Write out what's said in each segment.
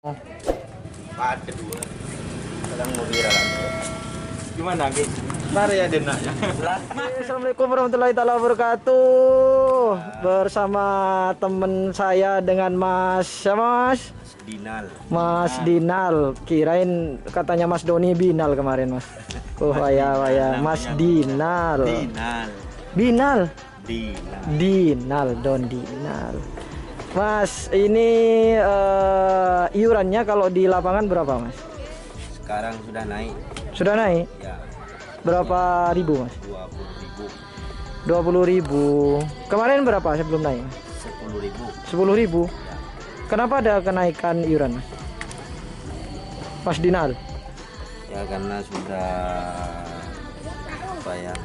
Ada dua. Sedang mau viral. Gimana, Ki? Ntar ya denaknya. Assalamualaikum warahmatullahi taala wabarakatuh. Bersama temen saya dengan Mas siapa, Mas? Dinal. Mas Dinal. Kirain katanya Mas Doni Binal kemarin, Mas. Oh, waya Mas Dinal. Dinal. Binal. Dinal. Dinal, Don Dinal. Mas, ini iurannya kalau di lapangan berapa, Mas? Sekarang sudah naik. Sudah naik? Ya, Berapa ribu, Mas? 20.000. 20.000. Kemarin berapa sebelum naik, Mas? 10.000. 10.000. Ya. Kenapa ada kenaikan iuran, Mas? Mas Dinal? Ya karena sudah apa ya?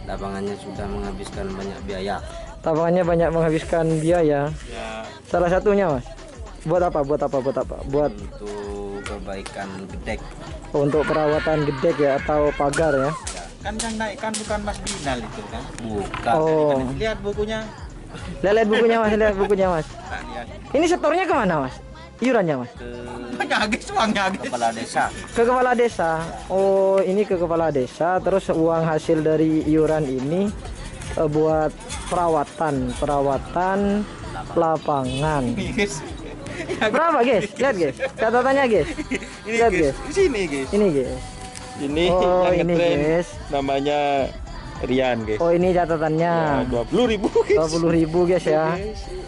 Lapangannya sudah menghabiskan banyak biaya. Tapangannya banyak menghabiskan biaya. Ya. Salah satunya, Mas. Buat apa? Buat Untuk perbaikan gedek. untuk perawatan gedek ya atau pagar ya. Kan yang naikkan bukan Mas Binal itu kan? Bukan. Oh. Lihat bukunya. Lihat bukunya, Mas. Lihat bukunya, Mas. Tak lihat. Ini setornya kemana, Mas? Iurannya, Mas? Ke Nyagis uangnya nyagis. kepala desa. Ke kepala desa. Oh, ini ke kepala desa. Terus uang hasil dari iuran ini buat perawatan lapangan. Guys. Berapa, guys? Lihat, guys. Catatannya, guys. Ini Lihat, guys. guys. Di sini guys. Ini, guys. Ini Oh, yang ini, ngetren guys. namanya Rian guys. Oh, ini catatannya. 20.000 guys. 20.000, guys ya.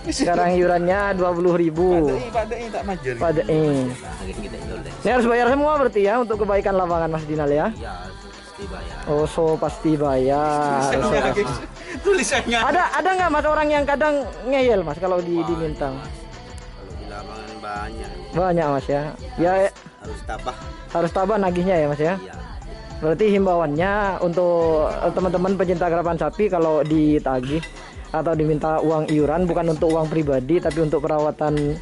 Sekarang iurannya 20.000. Padahal tak majer. Pada ini. Lagi kita deh. Ini harus bayar semua berarti ya untuk kebaikan lapangan, Mas Dinal ya. Ya, pasti bayar. Oh, so pasti bayar. Tulisannya guys. Tulisannya. Ada nggak, Mas, orang yang kadang ngeyel, Mas, kalau diminta? Kalau di lapangan banyak. Banyak, Mas ya. Ya Harus tabah. harus tabah nagihnya ya, Mas ya. Iya. Berarti himbauannya untuk teman-teman pecinta karapan sapi kalau ditagih atau diminta uang iuran bukan untuk uang pribadi tapi untuk perawatan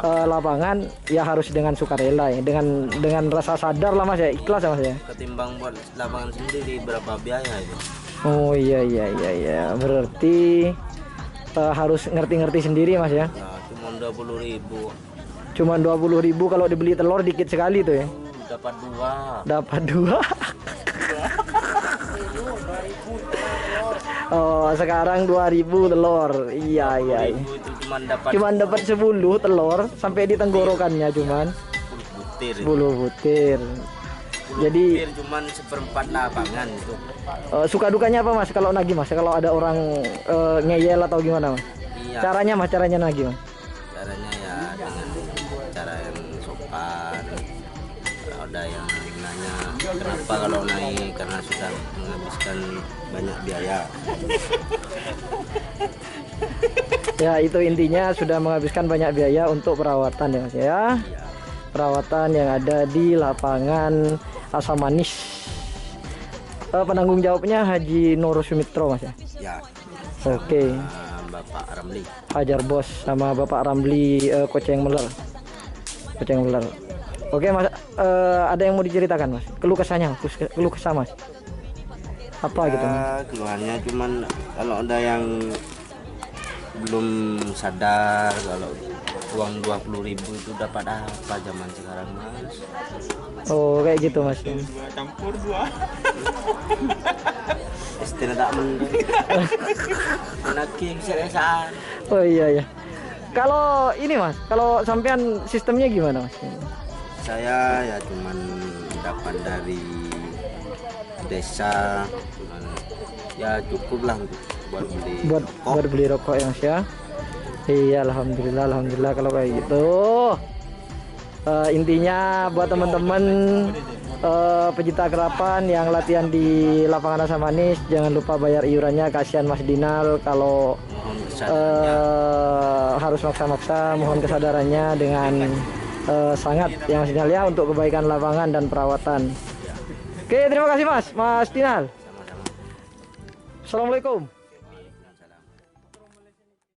lapangan ya harus dengan sukarela ya, dengan rasa sadar lah, Mas ya, ikhlas ya, Mas ya. Ketimbang buat lapangan sendiri berapa biaya itu? Oh iya, berarti harus ngerti-ngerti sendiri, Mas ya. Ya, cuma 20.000. Cuma 20.000 kalau dibeli telur dikit sekali tuh ya. Dapat dua. Dapat dua. Oh, sekarang 2.000 telur. Iya. 20.000 itu Cuman dapat 10 telur sampai di tenggorokannya cuman 10 butir. 10 butir. 10 Jadi butir cuman seperempat lapangan itu. suka dukanya apa, Mas, kalau nagih, Mas? Kalau ada orang ngeyel atau gimana, Mas? Iya. Caranya nagih, Mas? Caranya ya dengan cara yang sopan. Kalau ada yang nanya kenapa kalau naik karena sudah menghabiskan banyak biaya. Ya, itu intinya sudah menghabiskan banyak biaya untuk perawatan ya, Mas ya. Iya. Perawatan yang ada di lapangan Asam Manis. Penanggung jawabnya Haji Nur Sumitro, Mas ya. Ya. Oke. Bapak Ramli. Hajar Bos sama Bapak Ramli Koceng Meler. Oke, Mas, ada yang mau diceritakan, Mas? Keluh kesah, Mas. Apa gitu, Mas? Ya, keluhannya cuman kalau ada yang belum sadar kalau uang 20.000 itu dapat apa zaman sekarang, Mas. Oh, kayak gitu, Mas. Dua campur dua. Istilah tak mending. Lagi keseriusan. Oh iya. Kalau ini, Mas, kalau sampean sistemnya gimana, Mas? Saya ya cuman dapat dari desa, cuman ya cukup lah untuk buat beli rokok. buat beli rokok ya, Mas ya. Iya, alhamdulillah kalau kayak gitu. Intinya buat teman-teman pecinta karapan yang latihan di lapangan Asam Manis, jangan lupa bayar iurannya. Kasihan Mas Dinal kalau Mohon kesadarannya. harus maksa-maksa. Mohon kesadarannya dengan sangat ya, Mas Dinal ya, untuk kebaikan lapangan dan perawatan. Oke, terima kasih, Mas Dinal. Sama-sama. Assalamualaikum.